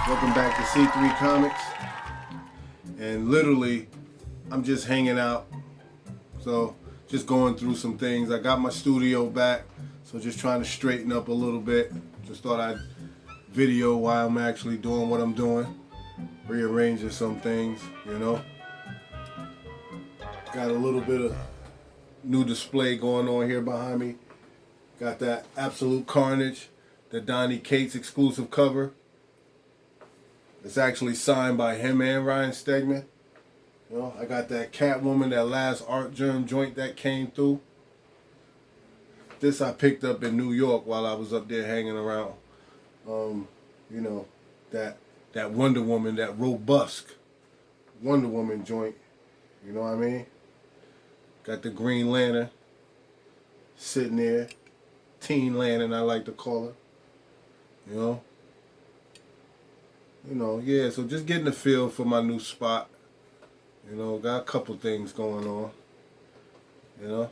Welcome back to C3 Comics. And literally, I'm just hanging out. So, just going through some things. I got my studio back, so just trying to straighten up a little bit. Just thought I'd video while I'm actually doing what I'm doing. Rearranging some things, you know. Got a little bit of new display going on here behind me. Got that Absolute Carnage, the Donnie Cates exclusive cover. It's actually signed by him and Ryan Stegman. You know, I got that Catwoman, that last Art Germ joint that came through. This I picked up in New York while I was up there hanging around. You know, that Wonder Woman, that robust Wonder Woman joint. You know what I mean? Got the Green Lantern sitting there. Teen Lantern, I like to call her. Yeah, so just getting the feel for my new spot. You know, got a couple things going on. You know,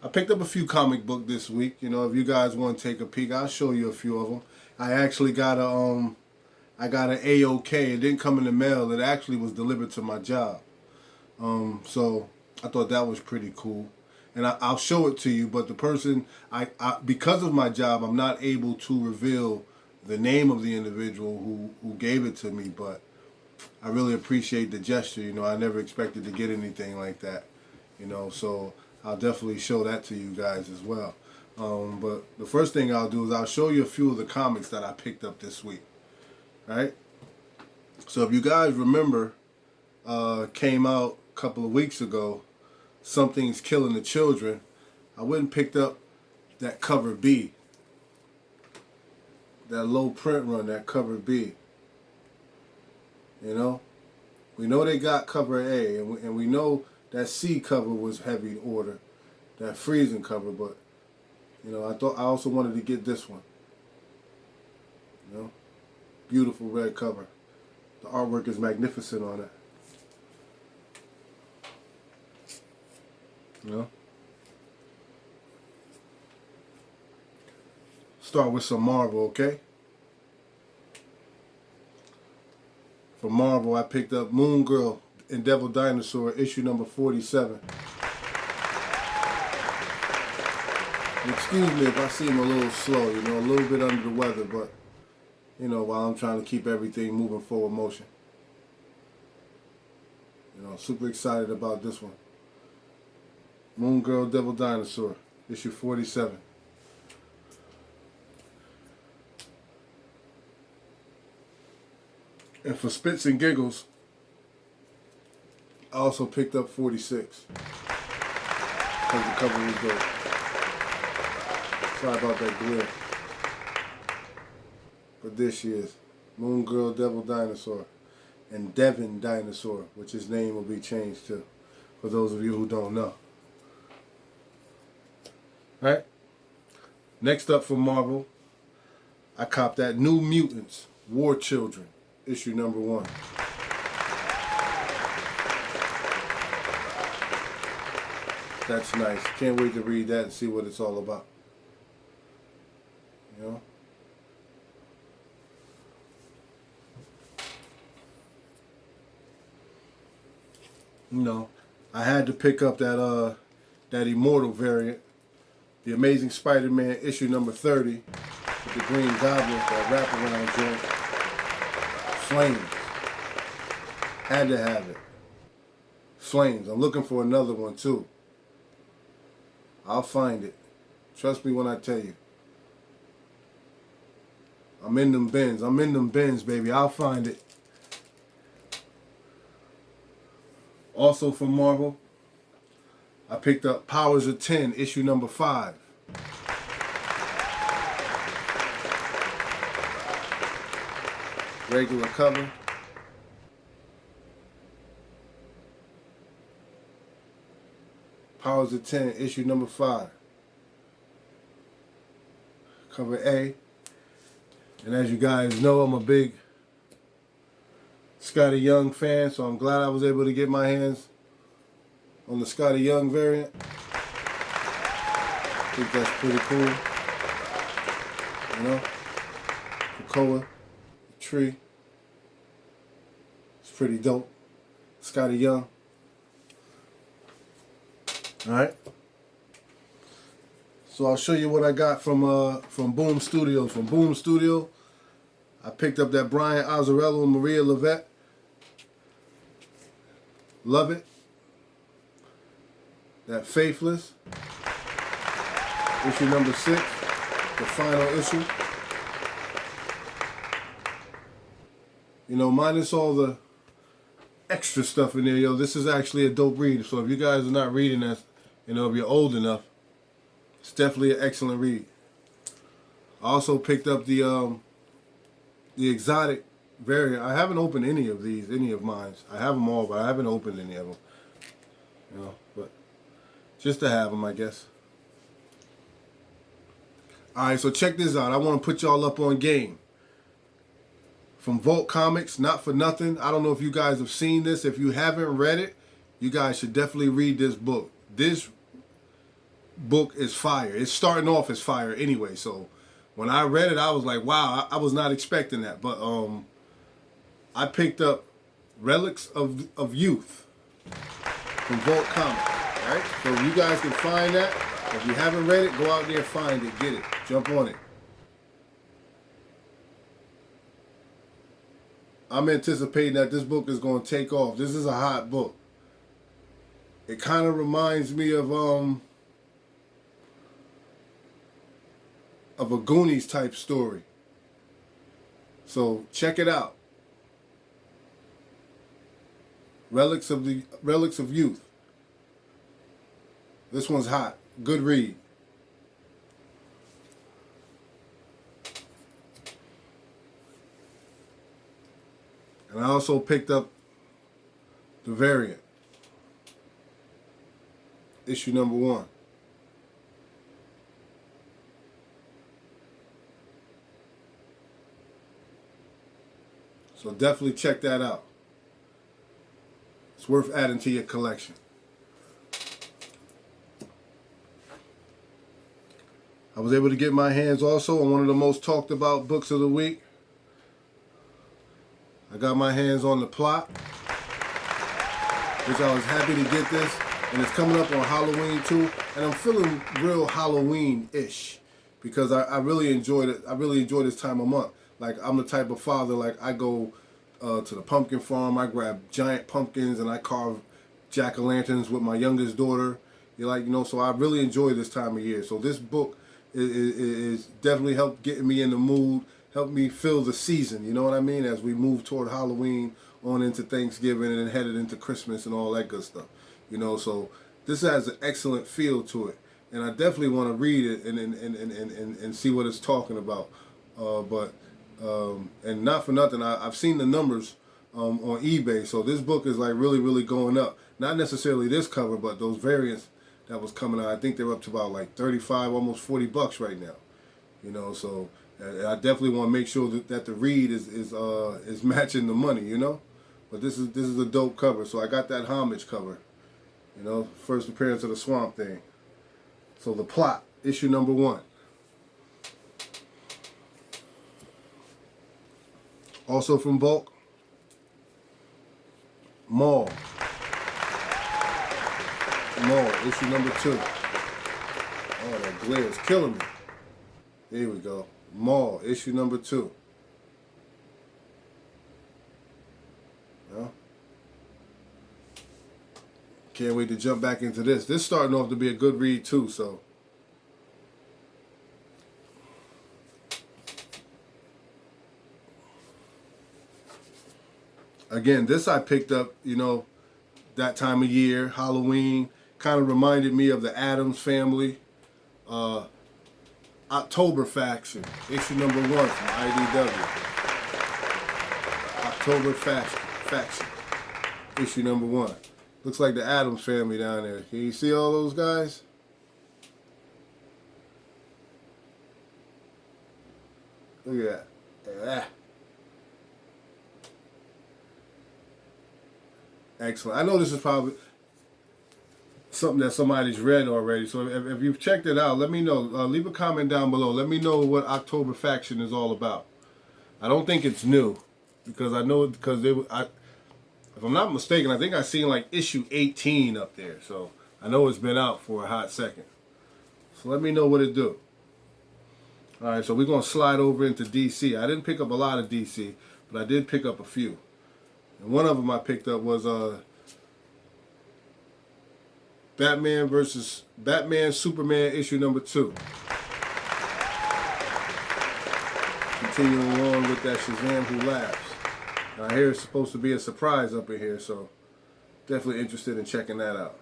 I picked up a few comic books this week. You know, if you guys want to take a peek, I'll show you a few of them. I actually got an AOK. It didn't come in the mail. It actually was delivered to my job. So I thought that was pretty cool. And I'll show it to you, but the person, because of my job, I'm not able to reveal the name of the individual who gave it to me, but I really appreciate the gesture. You know, I never expected to get anything like that. You know, so I'll definitely show that to you guys as well. But the first thing I'll do is I'll show you a few of the comics that I picked up this week. Right? So if you guys remember, came out a couple of weeks ago, Something's Killing the Children. I went and picked up that cover B. That low print run, that cover B. You know? We know they got cover A, and we know that C cover was heavy order. That freezing cover, but, you know, I also wanted to get this one. You know? Beautiful red cover. The artwork is magnificent on it. You know? Start with some Marvel, okay? For Marvel, I picked up Moon Girl and Devil Dinosaur, issue number 47. Excuse me if I seem a little slow, you know, a little bit under the weather, but, you know, while I'm trying to keep everything moving forward motion. You know, super excited about this one. Moon Girl, Devil Dinosaur, issue 47. And for spits and giggles, I also picked up 46. Because the cover was dope. Sorry about that glare. But there she is. Moon Girl, Devil Dinosaur. And Devin Dinosaur, which his name will be changed to, for those of you who don't know. Right? Next up for Marvel, I copped that New Mutants, War Children, issue number 1. That's nice. Can't wait to read that and see what it's all about. You know? You know, I had to pick up that Immortal variant. The Amazing Spider-Man issue number 30 with the Green Goblin, that wraparound joint. Flames. Had to have it. Flames. I'm looking for another one too. I'll find it. Trust me when I tell you. I'm in them bins. I'm in them bins, baby. I'll find it. Also from Marvel, I picked up Powers of 10, issue number 5. Regular cover. Powers of 10, issue number 5. Cover A. And as you guys know, I'm a big Scotty Young fan, so I'm glad I was able to get my hands on the Scotty Young variant. I think that's pretty cool. You know? Krakoa, the tree. pretty dope. Scotty Young. Alright. So I'll show you what I got from Boom Studios. From Boom Studio, I picked up that Brian Azzarello and Maria Levette. Love it. That Faithless. Issue number 6. The final issue. You know, minus all the extra stuff in there, yo, this is actually a dope read. So if you guys are not reading this, you know, if you're old enough, it's definitely an excellent read. I also picked up the exotic variant. I haven't opened any of mine. I have them all, but I haven't opened any of them. You know, but just to have them, I guess. All right, so check this out. I want to put y'all up on game. From Vault Comics, Not For Nothing. I don't know if you guys have seen this. If you haven't read it, you guys should definitely read this book. This book is fire. It's starting off as fire anyway. So when I read it, I was like, wow, I was not expecting that. But I picked up Relics of Youth from Vault Comics. All right? So you guys can find that. If you haven't read it, go out there, find it, get it, jump on it. I'm anticipating that this book is going to take off. This is a hot book. It kind of reminds me of a Goonies type story. So check it out. Relics of Youth. This one's hot. Good read. And I also picked up the variant. Issue number 1. So definitely check that out. It's worth adding to your collection. I was able to get my hands also on one of the most talked about books of the week. I got my hands on The Plot, which I was happy to get this, and it's coming up on Halloween too, and I'm feeling real Halloween-ish because I really enjoyed it. I really enjoy this time of month. Like, I'm the type of father, like, I go to the pumpkin farm, I grab giant pumpkins, and I carve jack-o'-lanterns with my youngest daughter. So I really enjoy this time of year. So this book is definitely helped getting me in the mood, help me feel the season, you know what I mean, as we move toward Halloween, on into Thanksgiving, and then headed into Christmas and all that good stuff. You know, so this has an excellent feel to it. And I definitely want to read it and see what it's talking about. And not for nothing, I've seen the numbers on eBay, so this book is like really, really going up. Not necessarily this cover, but those variants that was coming out. I think they're up to about like 35, almost $40 right now. You know, so I definitely want to make sure that the read is matching the money, you know. But this is a dope cover. So I got that homage cover, you know, first appearance of the Swamp Thing. So The Plot, issue number 1. Also from Bulk, Maul, issue number 2. Oh, that glare is killing me. Here we go. Maul, issue number 2. Well, can't wait to jump back into this. This is starting off to be a good read too, so. Again, this I picked up, you know, that time of year, Halloween. Kind of reminded me of the Addams Family. October Faction, issue number 1 from IDW. October Faction, issue number 1. Looks like the Addams Family down there. Can you see all those guys? Look at that. Excellent. I know this is probably something that somebody's read already. So if you've checked it out, let me know. Leave a comment down below. Let me know what October Faction is all about. I don't think it's new, because I know because If I'm not mistaken, I think I seen like issue 18 up there. So I know it's been out for a hot second. So let me know what it do. All right, so we're going to slide over into DC. I didn't pick up a lot of DC, but I did pick up a few. And one of them I picked up was Batman versus Superman issue number 2. Continuing on with that Shazam Who Laughs. And I hear it's supposed to be a surprise up in here, so definitely interested in checking that out.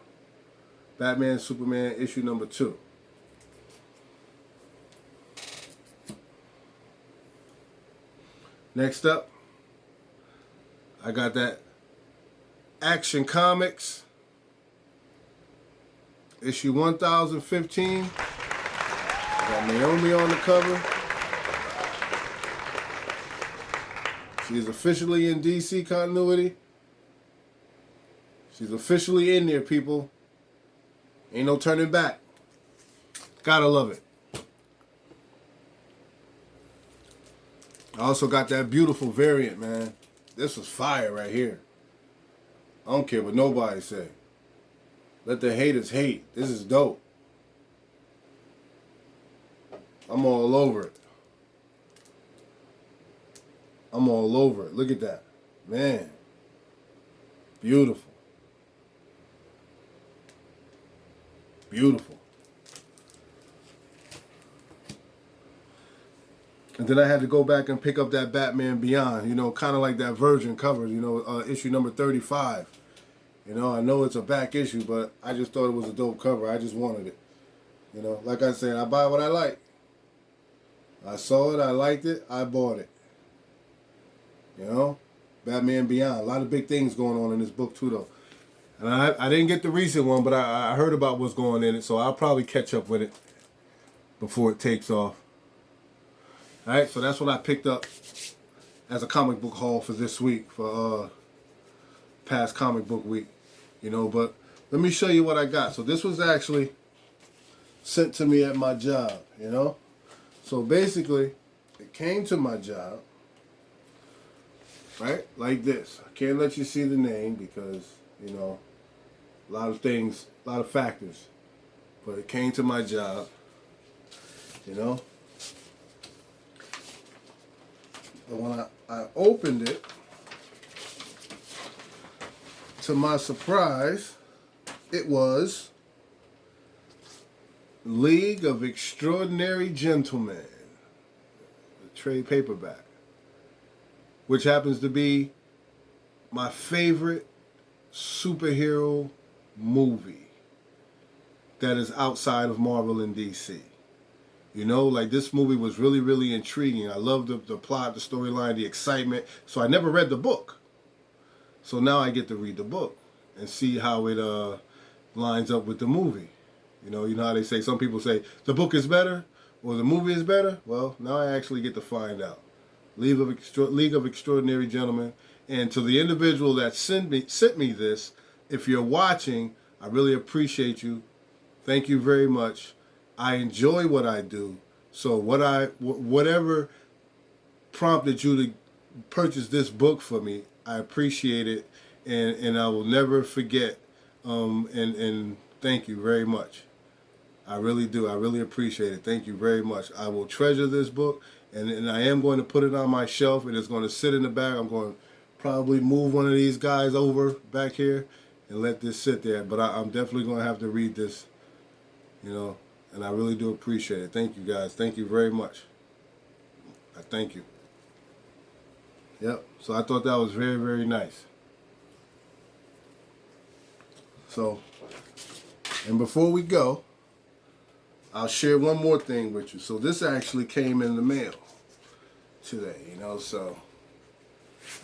Batman Superman issue number 2. Next up, I got that Action Comics issue 1015. Got Naomi on the cover. She's officially in DC continuity. She's officially in there, people. Ain't no turning back. Gotta love it. I also got that beautiful variant, man. This was fire right here. I don't care what nobody say. Let the haters hate. This is dope. I'm all over it. I'm all over it. Look at that. Man. Beautiful. Beautiful. And then I had to go back and pick up that Batman Beyond, you know, kind of like that Virgin cover, you know, issue number 35. You know it's a back issue, but I just thought it was a dope cover. I just wanted it. You know, like I said, I buy what I like. I saw it, I liked it, I bought it. You know, Batman Beyond. A lot of big things going on in this book too, though. And I didn't get the recent one, but I heard about what's going in it, so I'll probably catch up with it before it takes off. All right, so that's what I picked up as a comic book haul for this week, for past comic book week. You know, but let me show you what I got. So this was actually sent to me at my job, you know. So basically, it came to my job, right, like this. I can't let you see the name because, you know, a lot of things, a lot of factors. But it came to my job, you know. But when I opened it, to my surprise, it was League of Extraordinary Gentlemen, the trade paperback, which happens to be my favorite superhero movie that is outside of Marvel and DC. You know, like this movie was really, really intriguing. I loved the plot, the storyline, the excitement. So I never read the book. So now I get to read the book and see how it lines up with the movie. You know how they say, some people say the book is better or the movie is better. Well, now I actually get to find out. League of Extraordinary Gentlemen. And to the individual that sent me this, if you're watching, I really appreciate you. Thank you very much. I enjoy what I do. So whatever prompted you to purchase this book for me, I appreciate it, and I will never forget. And thank you very much. I really do. I really appreciate it. Thank you very much. I will treasure this book, and I am going to put it on my shelf, and it's going to sit in the back. I'm going to probably move one of these guys over back here and let this sit there. But I'm definitely going to have to read this, you know, and I really do appreciate it. Thank you, guys. Thank you very much. I thank you. Yep. So I thought that was very, very nice. So, and before we go, I'll share one more thing with you. So this actually came in the mail today, you know, so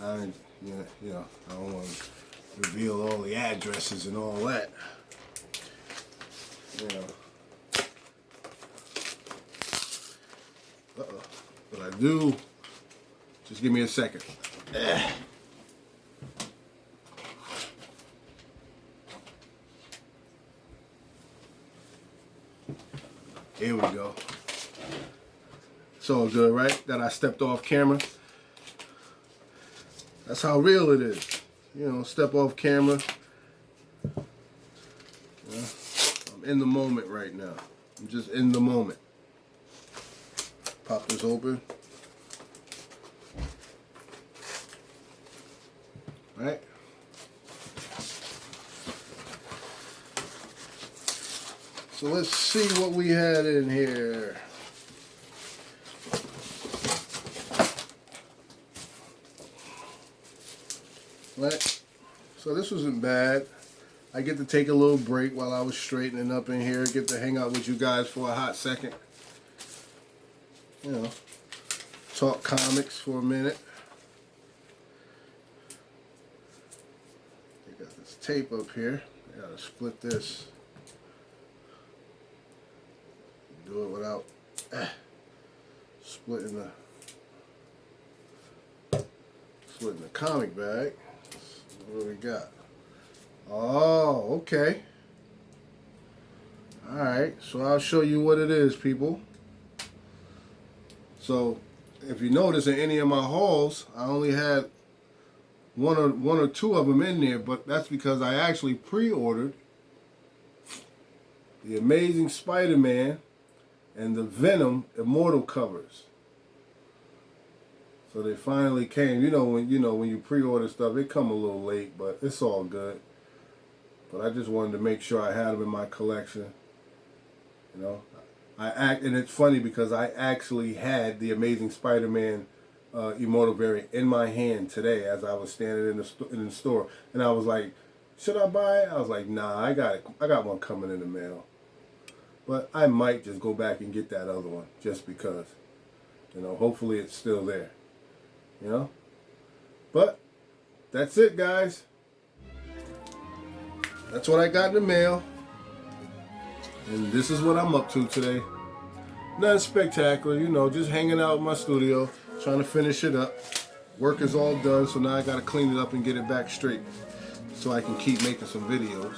I don't want to reveal all the addresses and all that. You know. But I do, just give me a second. Here we go. It's all good, right? That I stepped off camera. That's how real it is. you know, step off camera. Yeah. I'm in the moment right now. I'm just in the moment. Pop this open. Right? So let's see what we had in here. Right? So this wasn't bad. I get to take a little break while I was straightening up in here. Get to hang out with you guys for a hot second. You know, talk comics for a minute. I got this tape up here. I gotta split this. Do it without splitting the comic bag. What do we got? Oh, okay. Alright, so I'll show you what it is, people. So, if you notice in any of my hauls, I only had one or two of them in there, but that's because I actually pre-ordered the Amazing Spider-Man and the Venom Immortal covers. So they finally came. When you pre-order stuff, it come a little late, but it's all good. But I just wanted to make sure I had them in my collection. You know, and it's funny because I actually had the Amazing Spider-Man Immortal variant in my hand today as I was standing in the store, and I was like, should I buy it? I was like, nah, I got it. I got one coming in the mail. But I might just go back and get that other one just because. You know, hopefully it's still there. You know? But that's it, guys. That's what I got in the mail. And this is what I'm up to today. Nothing spectacular, you know, just hanging out in my studio, trying to finish it up. Work is all done, so now I gotta clean it up and get it back straight so I can keep making some videos.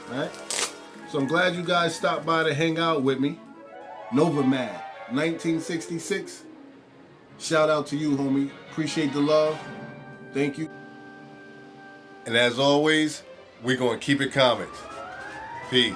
Alright? So I'm glad you guys stopped by to hang out with me. Nova Mad, 1966. Shout out to you, homie. Appreciate the love. Thank you. And as always, we're going to keep it comics. Peace.